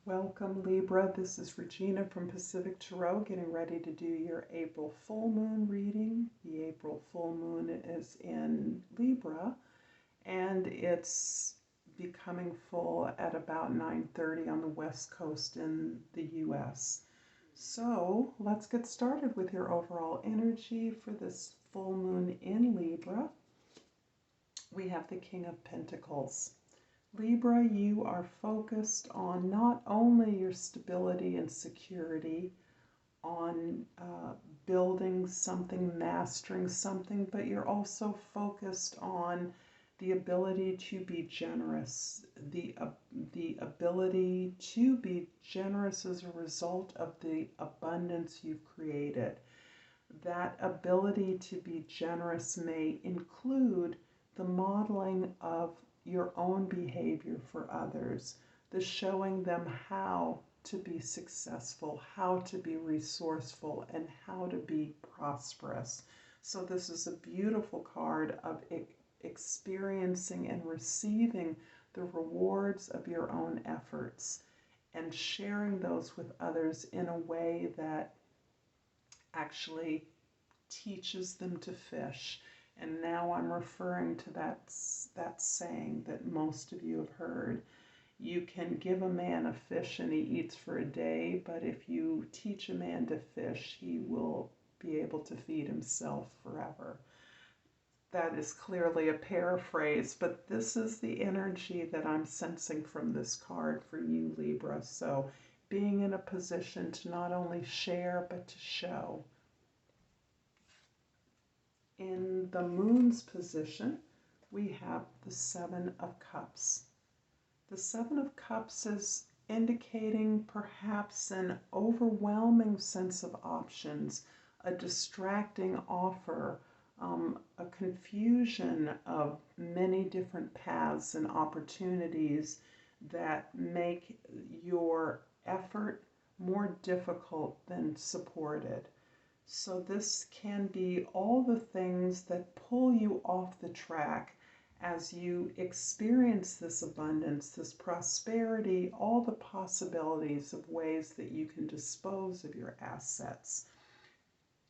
Welcome, Libra. This is Regina from Pacific Tarot, getting ready to do your April full moon reading. The April full moon is in Libra, and it's becoming full at about 9:30 on the West Coast in the US. So let's get started with your overall energy for this full moon in Libra. We have the King of Pentacles. Libra, you are focused on not only your stability and security, on building something, mastering something, but you're also focused on the ability to be generous, the ability to be generous as a result of the abundance you've created. That ability to be generous may include the modeling of your own behavior for others, the showing them how to be successful, how to be resourceful, and how to be prosperous. So this is a beautiful card of experiencing and receiving the rewards of your own efforts and sharing those with others in a way that actually teaches them to fish. And now I'm referring to that saying that most of you have heard. You can give a man a fish and he eats for a day, but if you teach a man to fish, he will be able to feed himself forever. That is clearly a paraphrase, but this is the energy that I'm sensing from this card for you, Libra. So being in a position to not only share, but to show. In the moon's position, we have the Seven of Cups. The Seven of Cups is indicating perhaps an overwhelming sense of options, a distracting offer, a confusion of many different paths and opportunities that make your effort more difficult than supported. So this can be all the things that pull you off the track as you experience this abundance, this prosperity, all the possibilities of ways that you can dispose of your assets.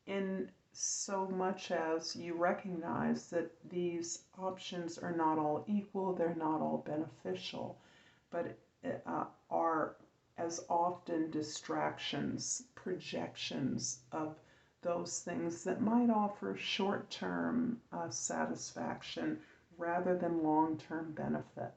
In so much as you recognize that these options are not all equal, they're not all beneficial, but are as often distractions, projections of those things that might offer short-term satisfaction rather than long-term benefit.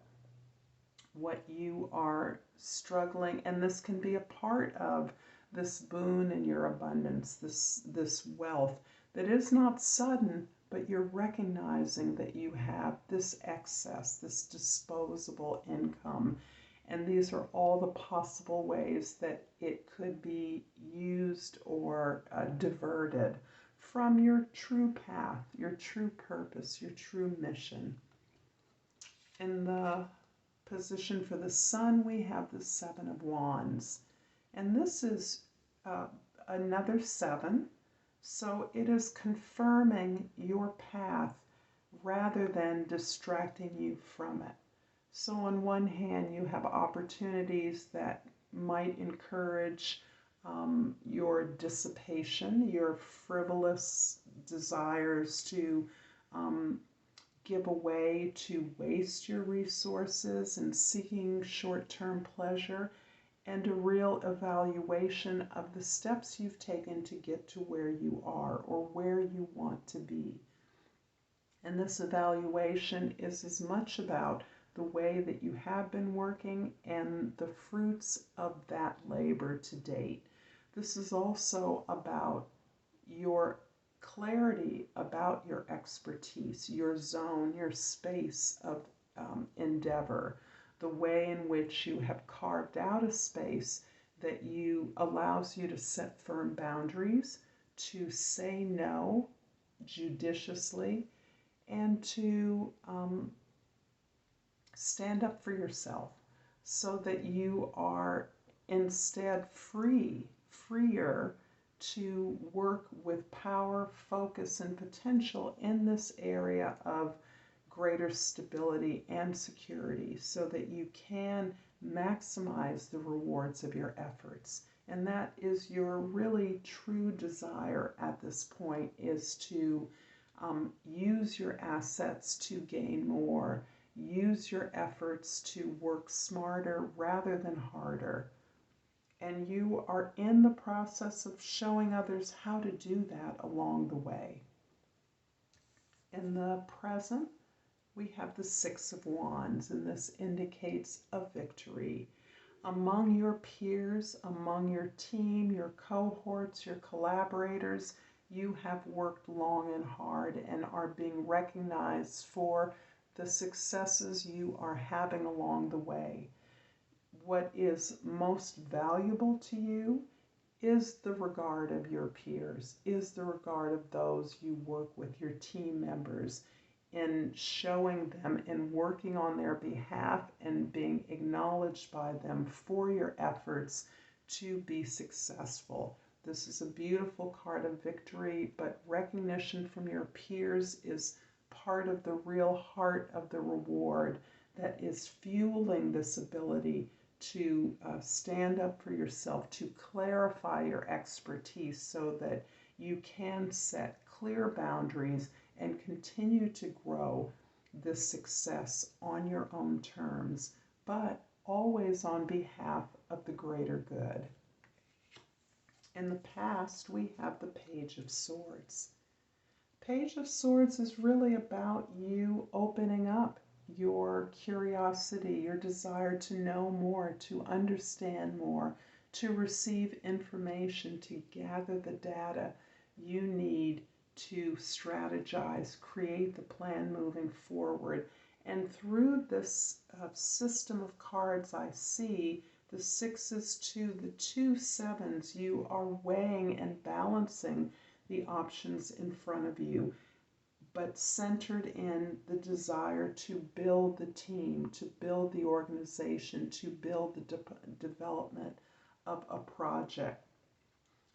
What you are struggling, and this can be a part of this boon in your abundance, this wealth that is not sudden, but you're recognizing that you have this excess, this disposable income. And these are all the possible ways that it could be used or diverted from your true path, your true purpose, your true mission. In the position for the sun, we have the Seven of Wands. And this is another seven. So it is confirming your path rather than distracting you from it. So on one hand, you have opportunities that might encourage your dissipation, your frivolous desires to give away, to waste your resources and seeking short-term pleasure, and a real evaluation of the steps you've taken to get to where you are or where you want to be. And this evaluation is as much about the way that you have been working and the fruits of that labor to date. This is also about your clarity about your expertise, your zone, your space of endeavor, the way in which you have carved out a space that allows you to set firm boundaries, to say no judiciously, and to stand up for yourself so that you are instead freer to work with power, focus, and potential in this area of greater stability and security so that you can maximize the rewards of your efforts. And that is your really true desire at this point, is to use your assets to gain more, use your efforts to work smarter rather than harder. And you are in the process of showing others how to do that along the way. In the present, we have the Six of Wands, and this indicates a victory. Among your peers, among your team, your cohorts, your collaborators, you have worked long and hard and are being recognized for the successes you are having along the way. What is most valuable to you is the regard of your peers, is the regard of those you work with, your team members, in showing them and working on their behalf and being acknowledged by them for your efforts to be successful. This is a beautiful card of victory, but recognition from your peers is part of the real heart of the reward that is fueling this ability to stand up for yourself, to clarify your expertise so that you can set clear boundaries and continue to grow this success on your own terms, but always on behalf of the greater good. In the past, we have the Page of Swords. Page of Swords is really about you opening up your curiosity, your desire to know more, to understand more, to receive information, to gather the data you need to strategize, create the plan moving forward. And through this system of cards I see, the sixes to the 2 sevens, you are weighing and balancing the options in front of you, but centered in the desire to build the team, to build the organization, to build the development of a project.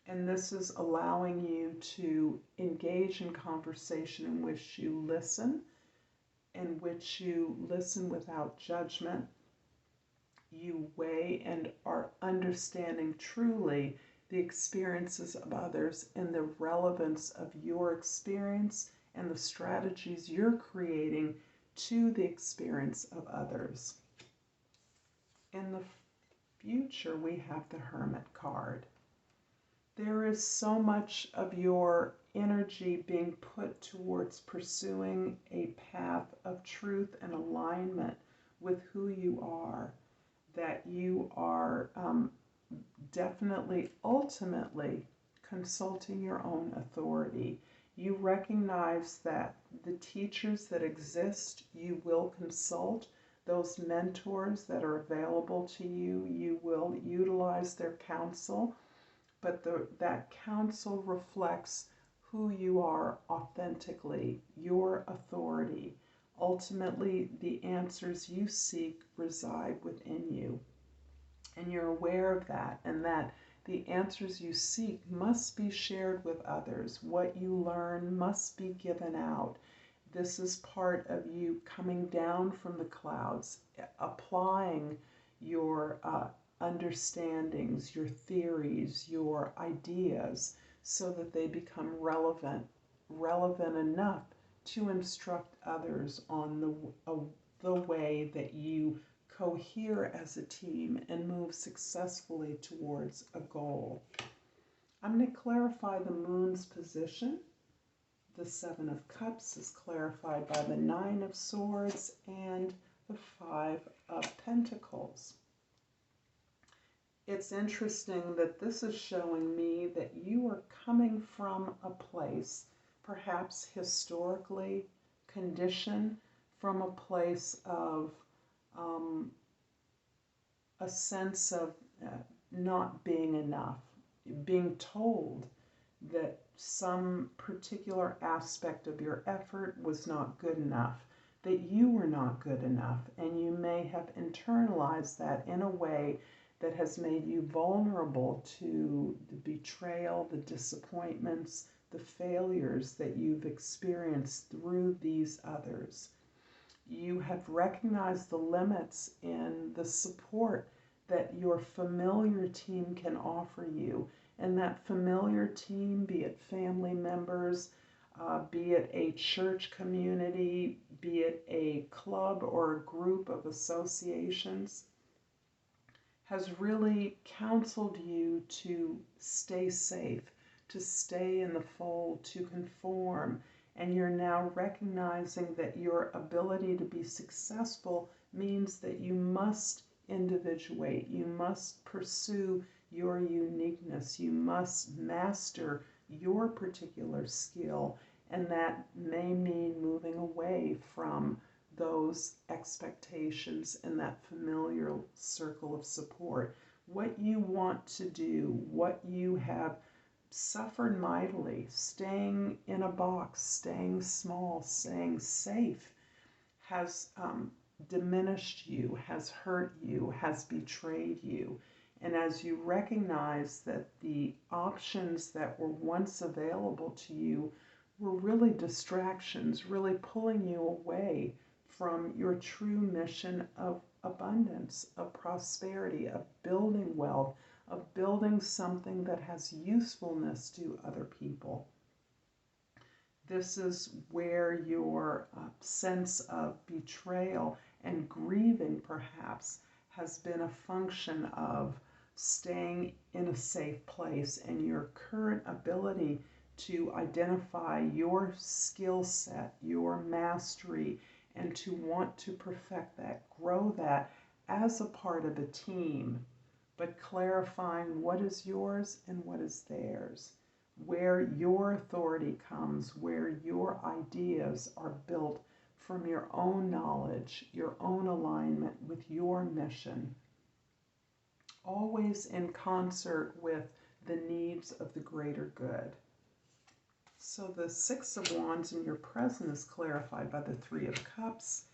And this is allowing you to engage in conversation in which you listen, without judgment. You weigh and are understanding truly the experiences of others and the relevance of your experience and the strategies you're creating to the experience of others. In the future, we have the Hermit card. There is so much of your energy being put towards pursuing a path of truth and alignment with who you are, that you are definitely, ultimately consulting your own authority. You recognize that the teachers that exist, you will consult. Those mentors that are available to you, you will utilize their counsel. But that counsel reflects who you are authentically, your authority. Ultimately, the answers you seek reside within you. And you're aware of that, and that the answers you seek must be shared with others. What you learn must be given out. This is part of you coming down from the clouds, applying your understandings, your theories, your ideas, so that they become relevant enough to instruct others on the way that you cohere as a team and move successfully towards a goal. I'm going to clarify the moon's position. The Seven of Cups is clarified by the Nine of Swords and the Five of Pentacles. It's interesting that this is showing me that you are coming from a place, perhaps historically conditioned, from a place of a sense of not being enough, being told that some particular aspect of your effort was not good enough, that you were not good enough, and you may have internalized that in a way that has made you vulnerable to the betrayal, the disappointments, the failures that you've experienced through these others. you have recognized the limits in the support that your familiar team can offer you. And that familiar team, be it family members, be it a church community, be it a club or a group of associations, has really counseled you to stay safe, to stay in the fold, to conform. And you're now recognizing that your ability to be successful means that you must individuate, you must pursue your uniqueness, you must master your particular skill, and that may mean moving away from those expectations and that familiar circle of support. What you want to do, what you have suffered mightily, staying in a box, staying small, staying safe, has diminished you, has hurt you, has betrayed you. And as you recognize that the options that were once available to you were really distractions, really pulling you away from your true mission of abundance, of prosperity, of building wealth, of building something that has usefulness to other people. This is where your sense of betrayal and grieving, perhaps, has been a function of staying in a safe place, and your current ability to identify your skill set, your mastery, and to want to perfect that, grow that as a part of a team, but clarifying what is yours and what is theirs, where your authority comes, where your ideas are built from your own knowledge, your own alignment with your mission, always in concert with the needs of the greater good. So the Six of Wands in your present is clarified by the Three of Cups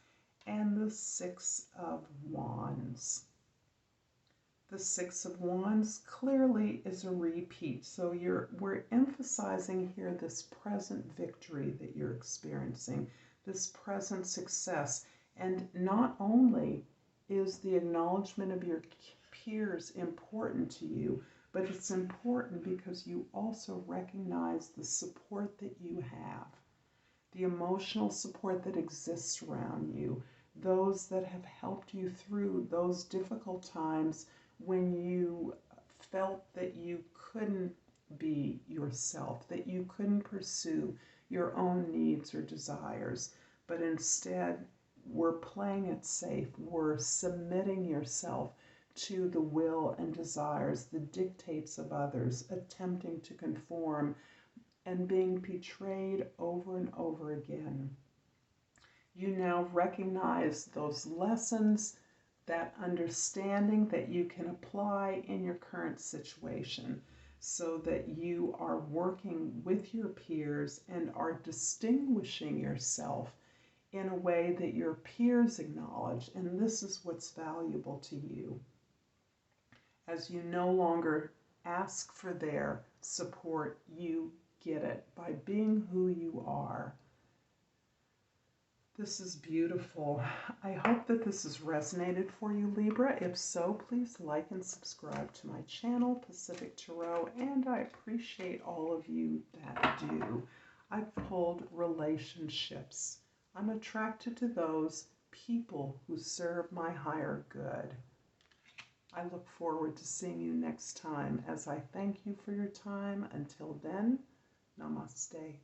and the Six of Wands. The Six of Wands clearly is a repeat. So we're emphasizing here this present victory that you're experiencing, this present success. And not only is the acknowledgement of your peers important to you, but it's important because you also recognize the support that you have, the emotional support that exists around you, those that have helped you through those difficult times when you felt that you couldn't be yourself, that you couldn't pursue your own needs or desires, but instead were playing it safe, were submitting yourself to the will and desires, the dictates of others, attempting to conform, and being betrayed over and over again. You now recognize those lessons, that understanding that you can apply in your current situation, so that you are working with your peers and are distinguishing yourself in a way that your peers acknowledge, and this is what's valuable to you. As you no longer ask for their support, you get it by being who you are. This is beautiful. I hope that this has resonated for you, Libra. If so, please like and subscribe to my channel, Pacific Tarot, and I appreciate all of you that do. I've pulled relationships. I'm attracted to those people who serve my higher good. I look forward to seeing you next time as I thank you for your time. Until then, Namaste.